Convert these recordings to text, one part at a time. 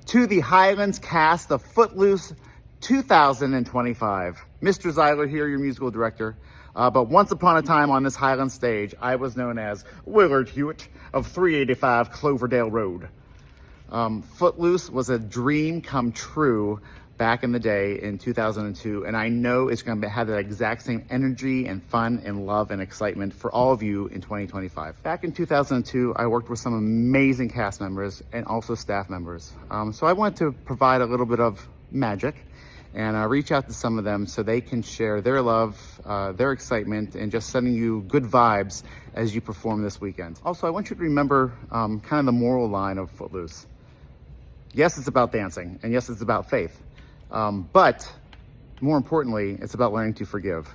to the Highlands cast of Footloose 2025. Mr. Zeiler here, your musical director. But once upon a time on this Highlands stage, I was known as Willard Hewitt of 385 Cloverdale Road. Footloose was a dream come true back in the day in 2002, and I know it's going to have that exact same energy and fun and love and excitement for all of you in 2025. Back in 2002, I worked with some amazing cast members and also staff members. So I wanted to provide a little bit of magic and reach out to some of them so they can share their love, their excitement, and just sending you good vibes as you perform this weekend. Also, I want you to remember kind of the moral line of Footloose. Yes, it's about dancing, and yes, it's about faith. But more importantly, it's about learning to forgive.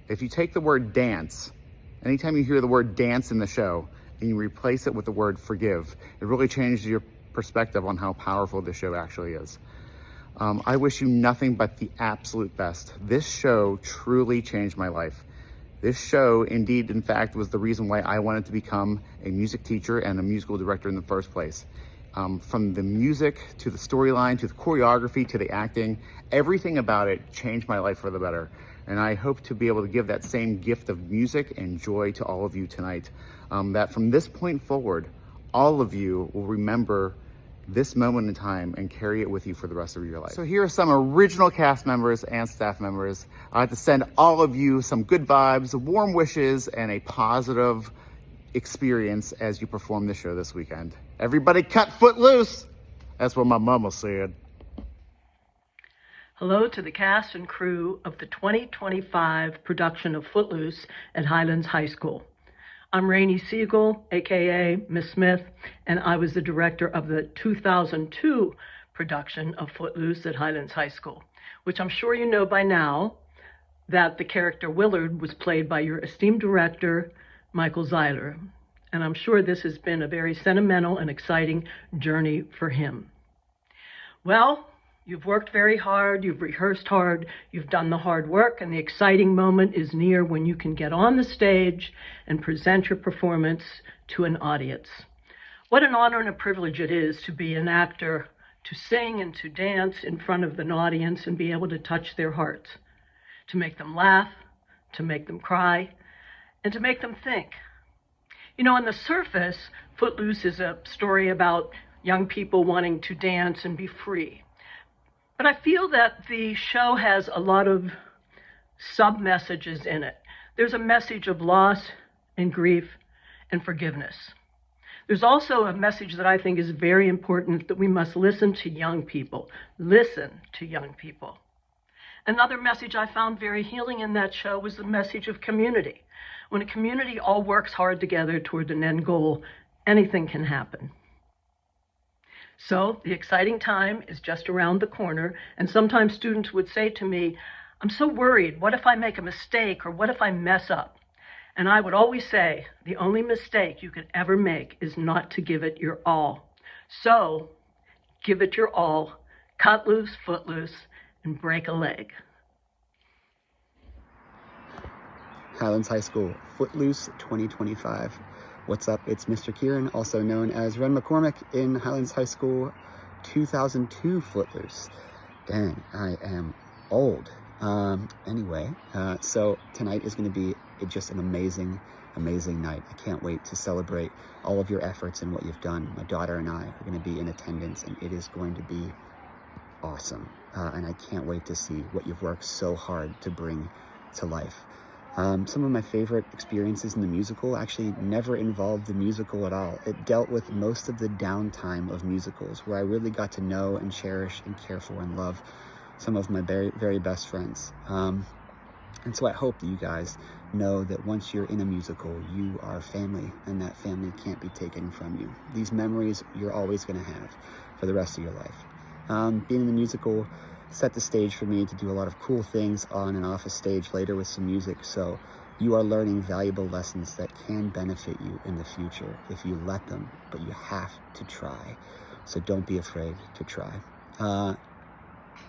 If you take the word dance, anytime you hear the word dance in the show, and you replace it with the word forgive, it really changes your perspective on how powerful this show actually is. I wish you nothing but the absolute best. This show truly changed my life. This show, indeed, in fact, was the reason why I wanted to become a music teacher and a musical director in the first place. From the music to the storyline to the choreography to the acting, everything about it changed my life for the better. And I hope to be able to give that same gift of music and joy to all of you tonight. That from this point forward, all of you will remember this moment in time and carry it with you for the rest of your life. So here are some original cast members and staff members. I'd like to send all of you some good vibes, warm wishes, and a positive experience as you perform the show this weekend. Everybody cut Footloose! That's what my mama said. Hello to the cast and crew of the 2025 production of Footloose at Highlands High School. I'm Rainey Siegel, aka Miss Smith, and I was the director of the 2002 production of Footloose at Highlands High School, which I'm sure you know by now that the character Willard was played by your esteemed director, Michael Zeiler. And I'm sure this has been a very sentimental and exciting journey for him. Well, you've worked very hard, you've rehearsed hard, you've done the hard work, and the exciting moment is near when you can get on the stage and present your performance to an audience. What an honor and a privilege it is to be an actor, to sing and to dance in front of an audience and be able to touch their hearts, to make them laugh, to make them cry, and to make them think. You know, on the surface, Footloose is a story about young people wanting to dance and be free. But I feel that the show has a lot of sub-messages in it. There's a message of loss and grief and forgiveness. There's also a message that I think is very important, that we must listen to young people. Listen to young people. Another message I found very healing in that show was the message of community. When a community all works hard together toward an end goal, anything can happen. So the exciting time is just around the corner, and sometimes students would say to me, I'm so worried, what if I make a mistake, or what if I mess up? And I would always say, the only mistake you could ever make is not to give it your all. So give it your all, cut loose, footloose, and break a leg. Highlands High School, Footloose 2025. What's up? It's Mr. Kieran, also known as Ren McCormick in Highlands High School 2002 Footloose. Dang, I am old. So tonight is going to be just an amazing night. I can't wait to celebrate all of your efforts and what you've done. My daughter and I are going to be in attendance, and it is going to be awesome. And I can't wait to see what you've worked so hard to bring to life. Some of my favorite experiences in the musical actually never involved the musical at all. It dealt with most of the downtime of musicals, where I really got to know and cherish and care for and love some of my very, very best friends. And so I hope that you guys know that once you're in a musical, you are family, and that family can't be taken from you. These memories you're always going to have for the rest of your life. Being in the musical set the stage for me to do a lot of cool things on and off a stage later with some music. So you are learning valuable lessons that can benefit you in the future if you let them, but you have to try. So don't be afraid to try.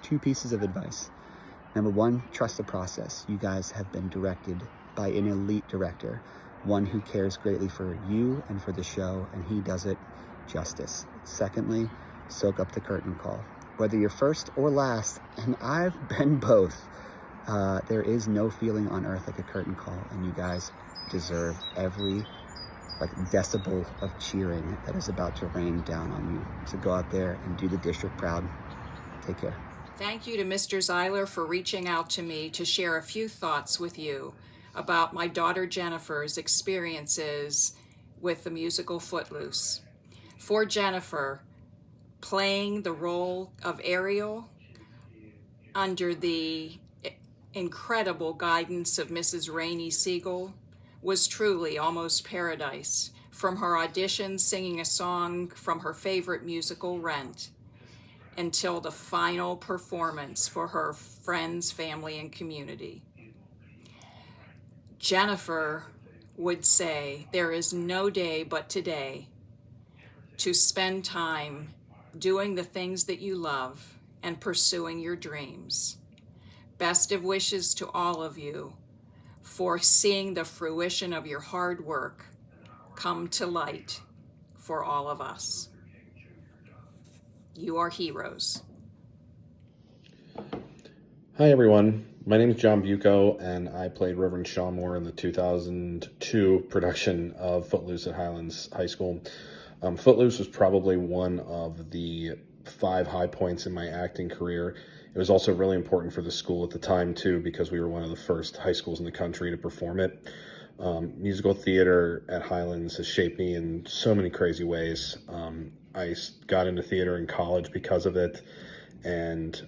2 pieces of advice. Number 1, trust the process. You guys have been directed by an elite director, one who cares greatly for you and for the show, and he does it justice. Secondly, soak up the curtain call. Whether you're first or last, and I've been both, there is no feeling on earth like a curtain call, and you guys deserve every decibel of cheering that is about to rain down on you. So go out there and do the district proud. Take care. Thank you to Mr. Zeiler for reaching out to me to share a few thoughts with you about my daughter Jennifer's experiences with the musical Footloose. For Jennifer, playing the role of Ariel under the incredible guidance of Mrs. Rainey Siegel was truly almost paradise, from her audition singing a song from her favorite musical, Rent, until the final performance for her friends, family, and community. Jennifer would say, there is no day but today to spend time doing the things that you love and pursuing your dreams. Best of wishes to all of you for seeing the fruition of your hard work come to light for all of us. You are heroes. Hi everyone, my name is John Bucco and I played Reverend Shaw Moore in the 2002 production of Footloose at Highlands High School. Footloose was probably one of the 5 high points in my acting career. It was also really important for the school at the time too, because we were one of the first high schools in the country to perform it. Musical theater at Highlands has shaped me in so many crazy ways. I got into theater in college because of it, and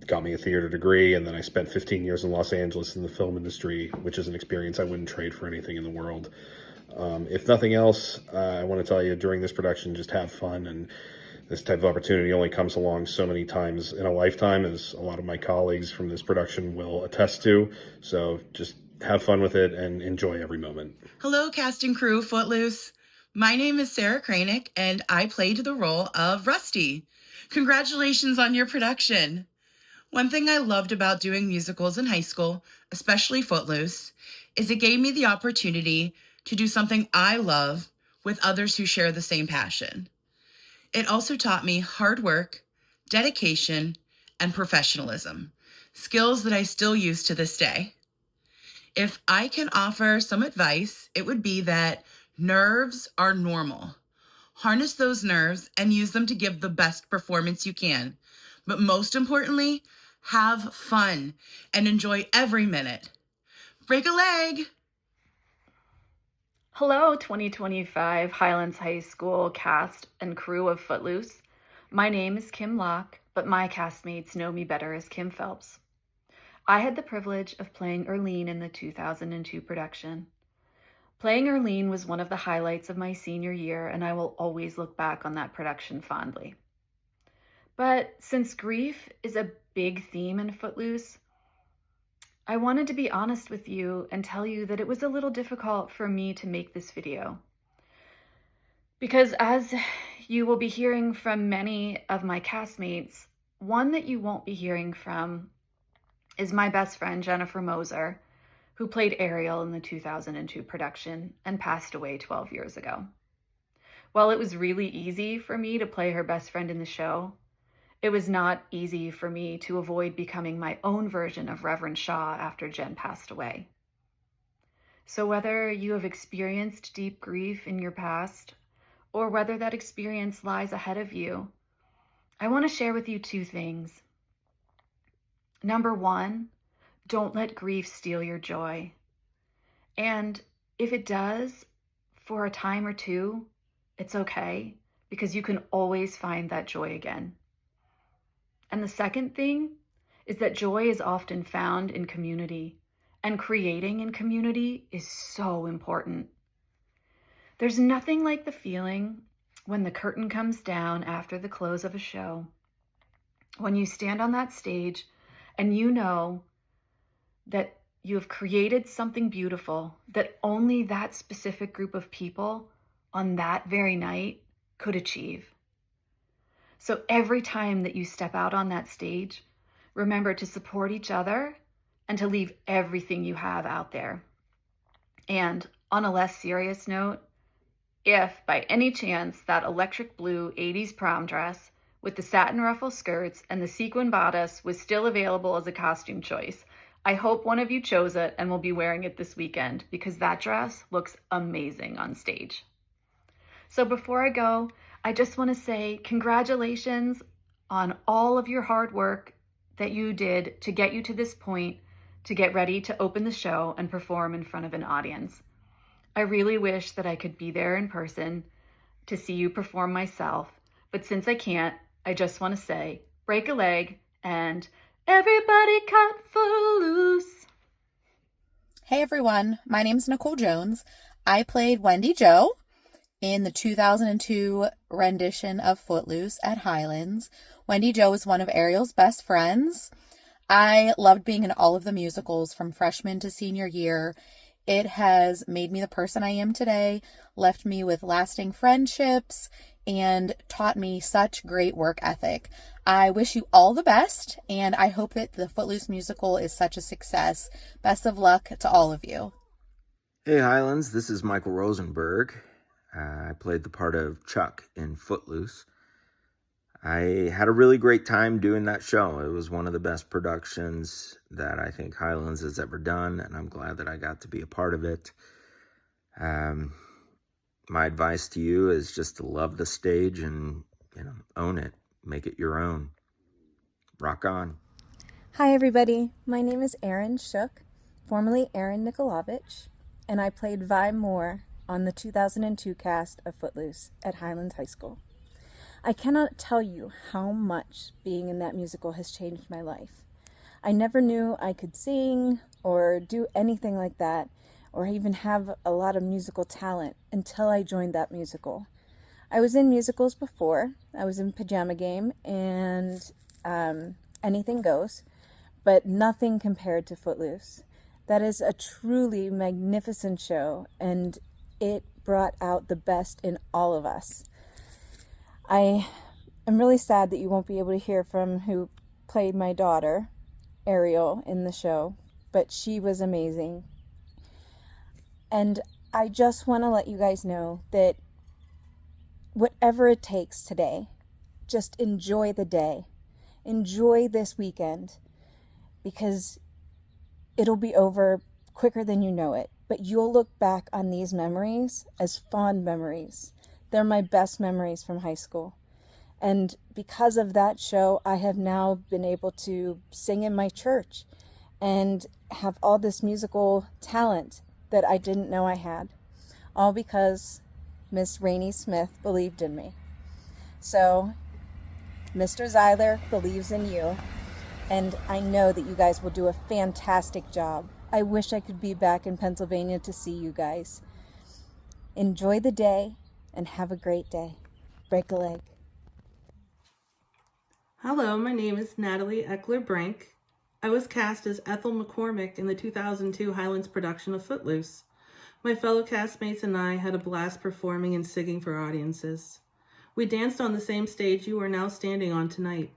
got me a theater degree, and then I spent 15 years in Los Angeles in the film industry, which is an experience I wouldn't trade for anything in the world. If nothing else, I want to tell you, during this production, just have fun, and this type of opportunity only comes along so many times in a lifetime, as a lot of my colleagues from this production will attest to. So just have fun with it and enjoy every moment. Hello, cast and crew, Footloose. My name is Sarah Kranick, and I played the role of Rusty. Congratulations on your production. One thing I loved about doing musicals in high school, especially Footloose, is it gave me the opportunity to do something I love with others who share the same passion. It also taught me hard work, dedication, and professionalism, skills that I still use to this day. If I can offer some advice, it would be that nerves are normal. Harness those nerves and use them to give the best performance you can. But most importantly, have fun and enjoy every minute. Break a leg! Hello, 2025 Highlands High School cast and crew of Footloose. My name is Kim Locke, but my castmates know me better as Kim Phelps. I had the privilege of playing Erlene in the 2002 production. Playing Erlene was one of the highlights of my senior year, and I will always look back on that production fondly. But since grief is a big theme in Footloose, I wanted to be honest with you and tell you that it was a little difficult for me to make this video. Because as you will be hearing from many of my castmates, one that you won't be hearing from is my best friend, Jennifer Moser, who played Ariel in the 2002 production and passed away 12 years ago. While it was really easy for me to play her best friend in the show, it was not easy for me to avoid becoming my own version of Reverend Shaw after Jen passed away. So whether you have experienced deep grief in your past, or whether that experience lies ahead of you, I want to share with you 2 things. Number 1, don't let grief steal your joy. And if it does, for a time or 2, it's okay, because you can always find that joy again. And the second thing is that joy is often found in community, and creating in community is so important. There's nothing like the feeling when the curtain comes down after the close of a show, when you stand on that stage and you know that you have created something beautiful that only that specific group of people on that very night could achieve. So every time that you step out on that stage, remember to support each other and to leave everything you have out there. And on a less serious note, if, by any chance, that electric blue 80s prom dress with the satin ruffle skirts and the sequin bodice was still available as a costume choice. I hope one of you chose it and will be wearing it this weekend because that dress looks amazing on stage. So before I go, I just want to say congratulations on all of your hard work that you did to get you to this point, to get ready to open the show and perform in front of an audience. I really wish that I could be there in person to see you perform myself, but since I can't, I just want to say, break a leg and everybody cut Footloose. Hey everyone, my name's Nicole Jones. I played Wendy Jo in the 2002 rendition of Footloose at Highlands. Wendy Jo is one of Ariel's best friends. I loved being in all of the musicals from freshman to senior year. It has made me the person I am today, left me with lasting friendships, and taught me such great work ethic. I wish you all the best, and I hope that the Footloose musical is such a success. Best of luck to all of you. Hey Highlands, this is Michael Rosenberg. I played the part of Chuck in Footloose. I had a really great time doing that show. It was one of the best productions that I think Highlands has ever done, and I'm glad that I got to be a part of it. My advice to you is just to love the stage and, own it. Make it your own. Rock on. Hi everybody, my name is Erin Shook, formerly Erin Nikolovich, and I played Vi Moore on the 2002 cast of Footloose at Highlands High School. I cannot tell you how much being in that musical has changed my life. I never knew I could sing or do anything like that, or even have a lot of musical talent until I joined that musical. I was in musicals before. I was in Pajama Game and Anything Goes, but nothing compared to Footloose. That is a truly magnificent show, and it brought out the best in all of us. I am really sad that you won't be able to hear from who played my daughter, Ariel, in the show, but she was amazing. And I just want to let you guys know that whatever it takes today, just enjoy the day. Enjoy this weekend, because it'll be over quicker than you know it. But you'll look back on these memories as fond memories. They're my best memories from high school. And because of that show, I have now been able to sing in my church and have all this musical talent that I didn't know I had, all because Miss Rainey Smith believed in me. So Mr. Zeiler believes in you, and I know that you guys will do a fantastic job. I wish I could be back in Pennsylvania to see you guys. Enjoy the day and have a great day. Break a leg. Hello, my name is Natalie Eckler-Brink. I was cast as Ethel McCormick in the 2002 Highlands production of Footloose. My fellow castmates and I had a blast performing and singing for audiences. We danced on the same stage you are now standing on tonight.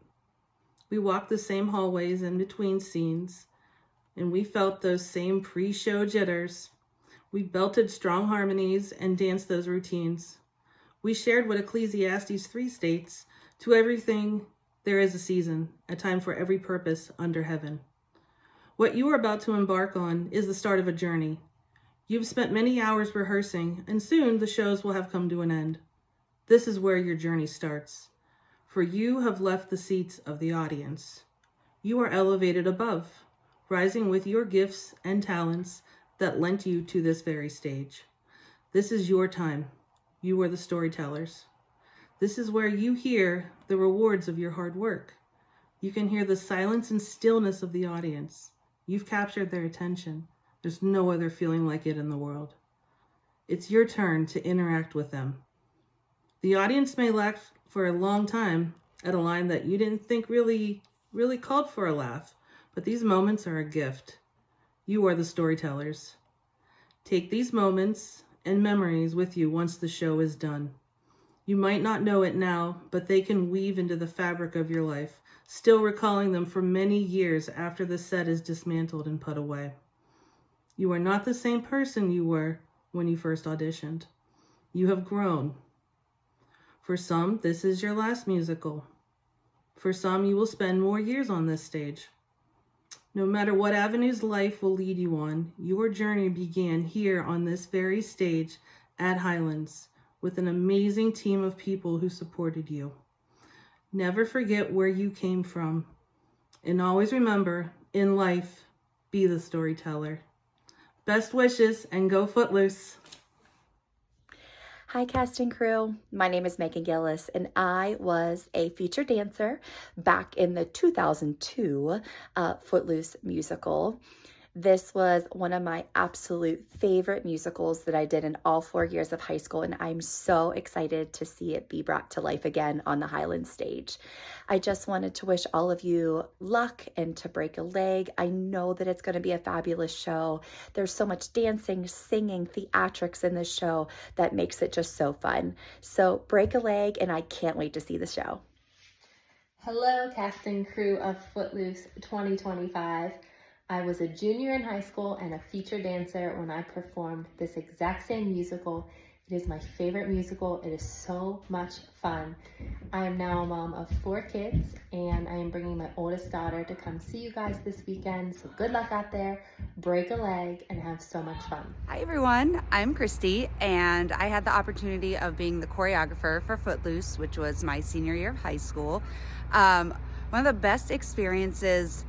We walked the same hallways in between scenes, and we felt those same pre-show jitters. We belted strong harmonies and danced those routines. We shared what Ecclesiastes 3 states, to everything there is a season, a time for every purpose under heaven. What you are about to embark on is the start of a journey. You've spent many hours rehearsing, and soon the shows will have come to an end. This is where your journey starts, for you have left the seats of the audience. You are elevated above, rising with your gifts and talents that lent you to this very stage. This is your time. You are the storytellers. This is where you hear the rewards of your hard work. You can hear the silence and stillness of the audience. You've captured their attention. There's no other feeling like it in the world. It's your turn to interact with them. The audience may laugh for a long time at a line that you didn't think really called for a laugh, but these moments are a gift. You are the storytellers. Take these moments and memories with you once the show is done. You might not know it now, but they can weave into the fabric of your life, still recalling them for many years after the set is dismantled and put away. You are not the same person you were when you first auditioned. You have grown. For some, this is your last musical. For some, you will spend more years on this stage. No matter what avenues life will lead you on, your journey began here on this very stage at Highlands with an amazing team of people who supported you. Never forget where you came from. And always remember, in life, be the storyteller. Best wishes and go Footloose. Hi, cast and crew. My name is Megan Gillis, and I was a featured dancer back in the 2002 Footloose musical. This was one of my absolute favorite musicals that I did in all 4 years of high school, and I'm so excited to see it be brought to life again on the Highlands stage. I just wanted to wish all of you luck and to break a leg. I know that it's going to be a fabulous show. There's so much dancing, singing, theatrics in this show that makes it just so fun. So break a leg, and I can't wait to see the show. Hello, cast and crew of Footloose 2025. I was a junior in high school and a featured dancer when I performed this exact same musical. It is my favorite musical. It is so much fun. I am now a mom of 4 kids, and I am bringing my oldest daughter to come see you guys this weekend. So good luck out there, break a leg, and have so much fun. Hi everyone, I'm Christy, and I had the opportunity of being the choreographer for Footloose, which was my senior year of high school. One of the best experiences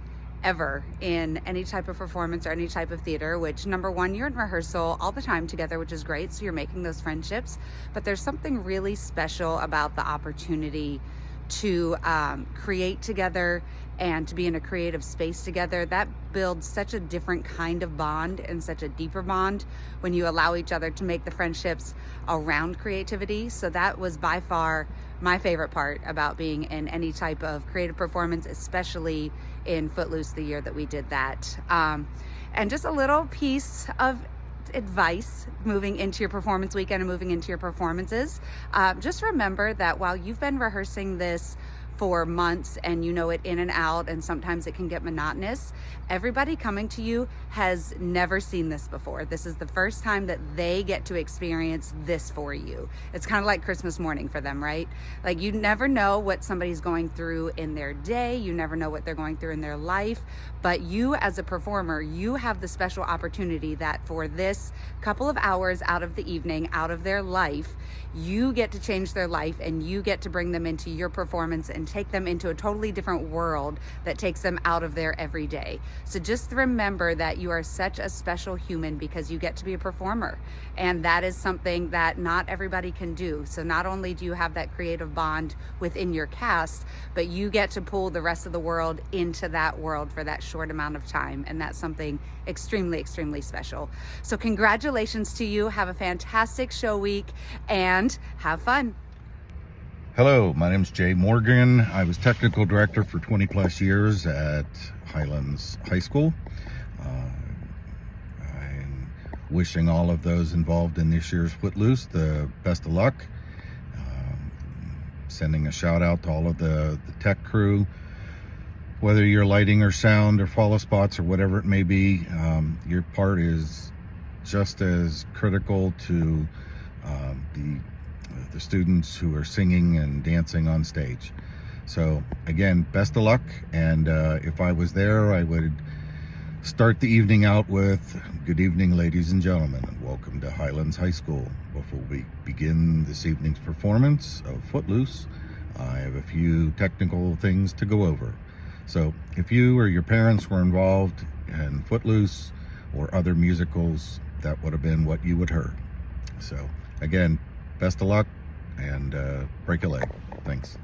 ever in any type of performance or any type of theater, which number one, you're in rehearsal all the time together, which is great, so you're making those friendships, but there's something really special about the opportunity to create together and to be in a creative space together. That builds such a different kind of bond and such a deeper bond when you allow each other to make the friendships around creativity. So that was by far my favorite part about being in any type of creative performance, especially in Footloose the year that we did that. And just a little piece of advice moving into your performance weekend and moving into your performances. Just remember that while you've been rehearsing this for months and you know it in and out, and sometimes it can get monotonous, everybody coming to you has never seen this before. This is the first time that they get to experience this for you. It's kind of like Christmas morning for them, right? Like, you never know what somebody's going through in their day, you never know what they're going through in their life, but you as a performer, you have the special opportunity that for this couple of hours out of the evening, out of their life, you get to change their life, and you get to bring them into your performance and take them into a totally different world that takes them out of their everyday. So just remember that you are such a special human because you get to be a performer, and that is something that not everybody can do. So not only do you have that creative bond within your cast, but you get to pull the rest of the world into that world for that short amount of time, and that's something extremely, extremely special. So congratulations to you. Have a fantastic show week and have fun. Hello, my name is Jay Morgan. I was technical director for 20 plus years at Highlands High School. I'm wishing all of those involved in this year's Footloose the best of luck. Sending a shout out to all of the tech crew, whether you're lighting or sound or follow spots or whatever it may be. Your part is just as critical to the students who are singing and dancing on stage. So again, best of luck, and if I was there, I would start the evening out with good evening, ladies and gentlemen, and welcome to Highlands High School. Before we begin this evening's performance of Footloose, I have a few technical things to go over. So if you or your parents were involved in Footloose or other musicals, that would have been what you would heard. So again, best of luck, and break a leg. Thanks.